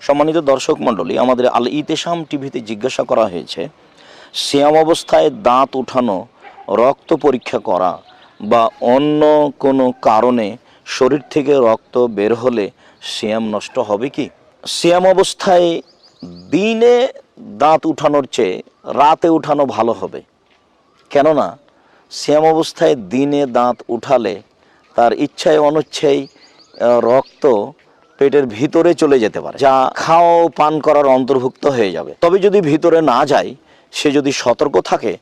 সম্মানিত দর্শক মণ্ডলী, আমাদের আল ইতেশাম টিভিতে জিজ্ঞাসা করা হয়েছে, সিয়াম অবস্থায় দাঁত উঠানো, রক্ত পরীক্ষা করা বা অন্য কোনো কারণে শরীর থেকে রক্ত বের হলে সিয়াম নষ্ট হবে কি? সিয়াম অবস্থায় দিনে দাঁত উঠানোর চেয়ে রাতে উঠানো ভালো হবে। কেননা সিয়াম অবস্থায় দিনে দাঁত উঠালে তার ইচ্ছায় অনিচ্ছায় রক্ত পেটের ভিতরে চলে যেতে পারে, যা খাওয়া ও পান করার অন্তর্ভুক্ত হয়ে যাবে। তবে যদি ভিতরে না যায়, সে যদি সতর্ক থাকে,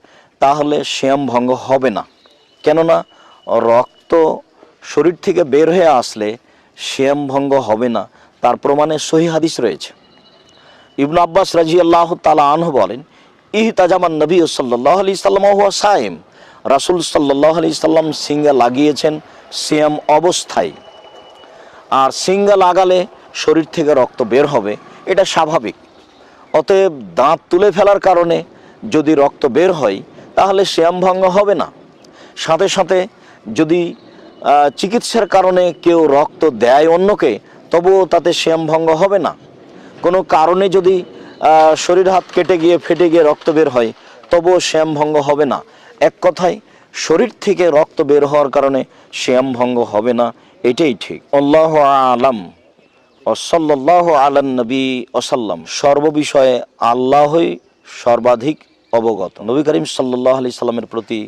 তাহলে সিয়াম ভঙ্গ হবে না। কেননা রক্ত শরীর থেকে বের হয়ে আসলে সিয়াম ভঙ্গ হবে না, তার প্রমাণে সহিহ হাদিস রয়েছে। ইবনে আব্বাস রাদিয়াল্লাহু তাআলা আনহু বলেন, ইহতাজামান নবী সাল্লাল্লাহু আলাইহি সাল্লাম ওয়া সায়েম, রাসূল সাল্লাল্লাহু আলাইহি সাল্লাম সিঙ্গা লাগিয়েছেন সিয়াম অবস্থায়। আর সিঙ্গা লাগালে শরীর থেকে রক্ত বের হবে, এটা স্বাভাবিক। অতএব দাঁত তুলে ফেলার কারণে যদি রক্ত বের হয়, তাহলে সিয়াম ভঙ্গ হবে না। সাথে সাথে যদি চিকিৎসার কারণে কেউ রক্ত দেয় অন্যকে, তবুও তাতে সিয়াম ভঙ্গ হবে না। কোনো কারণে যদি শরীর হাত কেটে গিয়ে ফেটে গিয়ে রক্ত বের হয়, তবুও সিয়াম ভঙ্গ হবে না। এক কথায় শরীর থেকে রক্ত বের হওয়ার কারণে সিয়াম ভঙ্গ হবে না, এটাই ঠিক। আল্লাহু আ'লাম ওয়া সাল্লাল্লাহু আলান নবী ওয়াসাল্লাম। সর্ববিষয়ে আল্লাহই সর্বাধিক অবগত। নবী করিম সাল্লাল্লাহু আলাইহি সাল্লামের প্রতি